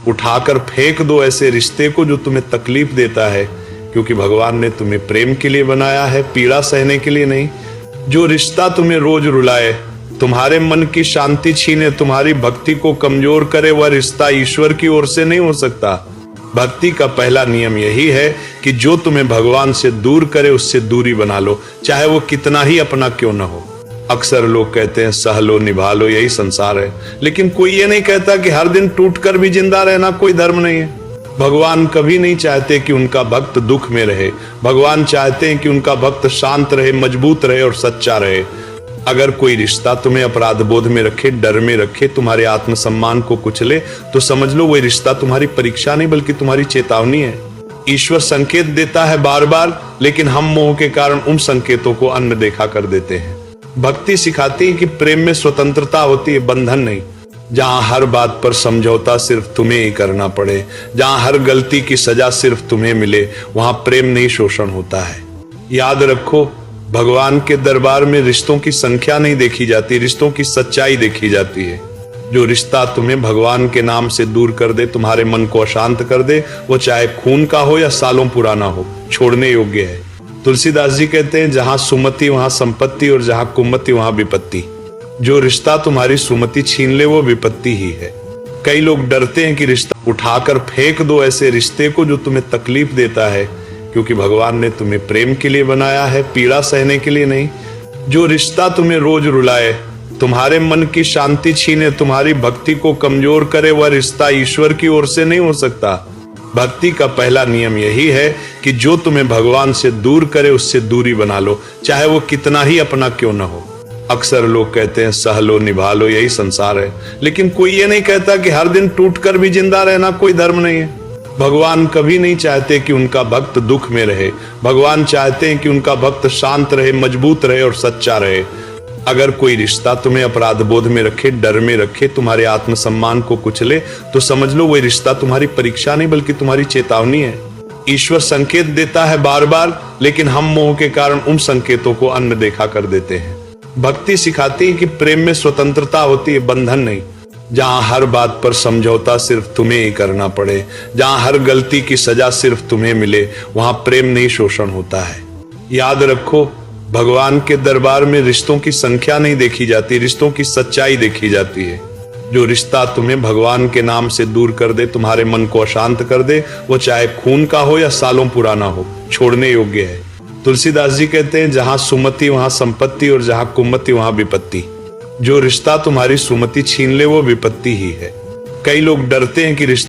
उठाकर फेंक दो ऐसे रिश्ते को जो तुम्हें तकलीफ देता है, क्योंकि भगवान ने तुम्हें प्रेम के लिए बनाया है, पीड़ा सहने के लिए नहीं। जो रिश्ता तुम्हें रोज रुलाए, तुम्हारे मन की शांति छीने, तुम्हारी भक्ति को कमजोर करे, वह रिश्ता ईश्वर की ओर से नहीं हो सकता। भक्ति का पहला नियम यही है कि जो तुम्हें भगवान से दूर करे उससे दूरी बना लो, चाहे वो कितना ही अपना क्यों न हो। अक्सर लोग कहते हैं सह लो निभा लो, यही संसार है, लेकिन कोई ये नहीं कहता कि हर दिन टूटकर भी जिंदा रहना कोई धर्म नहीं है। भगवान कभी नहीं चाहते कि उनका भक्त दुख में रहे। भगवान चाहते हैं कि उनका भक्त शांत रहे, मजबूत रहे और सच्चा रहे। अगर कोई रिश्ता तुम्हें अपराध बोध में रखे, डर में रखे, तुम्हारे आत्मसम्मान को कुचले, तो समझ लो वही रिश्ता तुम्हारी परीक्षा नहीं बल्कि तुम्हारी चेतावनी है। ईश्वर संकेत देता है बार बार, लेकिन हम मोह के कारण उन संकेतों को अनदेखा कर देते हैं। भक्ति सिखाती है कि प्रेम में स्वतंत्रता होती है, बंधन नहीं। जहां हर बात पर समझौता सिर्फ तुम्हें ही करना पड़े, जहां हर गलती की सजा सिर्फ तुम्हें मिले, वहां प्रेम नहीं शोषण होता है। याद रखो, भगवान के दरबार में रिश्तों की संख्या नहीं देखी जाती, रिश्तों की सच्चाई देखी जाती है। जो रिश्ता तुम्हें भगवान के नाम से दूर कर दे, तुम्हारे मन को अशांत कर दे, वो चाहे खून का हो या सालों पुराना हो, छोड़ने योग्य है। तुलसीदास जी कहते हैं, जहां सुमति वहां संपत्ति और जहां कुमति वहां विपत्ति। जो रिश्ता तुम्हारी सुमति छीन ले वो विपत्ति ही है। कई लोग डरते हैं कि रिश्ता उठाकर फेंक दो ऐसे रिश्ते को जो तुम्हें तकलीफ देता है, क्योंकि भगवान ने तुम्हें प्रेम के लिए बनाया है, पीड़ा सहने के लिए नहीं। जो रिश्ता तुम्हें रोज रुलाए, तुम्हारे मन की शांति छीने, तुम्हारी भक्ति को कमजोर करे, वह रिश्ता ईश्वर की ओर से नहीं हो सकता। भक्ति का पहला नियम यही है कि जो तुम्हें भगवान से दूर करे उससे दूरी बना लो, चाहे वो कितना ही अपना क्यों न हो। अक्सर लोग कहते हैं सह लो निभा लो, यही संसार है, लेकिन कोई ये नहीं कहता कि हर दिन टूटकर भी जिंदा रहना कोई धर्म नहीं है। भगवान कभी नहीं चाहते कि उनका भक्त दुख में रहे। भगवान चाहते हैं कि उनका भक्त शांत रहे, मजबूत रहे और सच्चा रहे। अगर कोई रिश्ता तुम्हें अपराध बोध में रखे, डर में रखे, तुम्हारे आत्मसम्मान को कुचले, तो समझ लो वही रिश्ता तुम्हारी परीक्षा नहीं बल्कि तुम्हारी चेतावनी है। ईश्वर संकेत देता है बार बार, लेकिन हम मोह के कारण उन संकेतों को अनदेखा कर देते हैं। भक्ति सिखाती है कि प्रेम में स्वतंत्रता होती है, बंधन नहीं। जहां हर बात पर समझौता सिर्फ तुम्हें ही करना पड़े, जहां हर गलती की सजा सिर्फ तुम्हें मिले, वहां प्रेम नहीं शोषण होता है। याद रखो, भगवान के दरबार में रिश्तों की संख्या नहीं देखी जाती, रिश्तों की सच्चाई देखी जाती है। जो रिश्ता तुम्हें भगवान के नाम से दूर कर दे, तुम्हारे मन को अशांत कर दे, वो चाहे खून का हो या सालों पुराना हो, छोड़ने योग्य है। तुलसीदास जी कहते हैं, जहां सुमति वहां संपत्ति और जहां कुमति वहां विपत्ति। जो रिश्ता तुम्हारी सुमति छीन ले वो विपत्ति ही है। कई लोग डरते हैं कि रिश्ता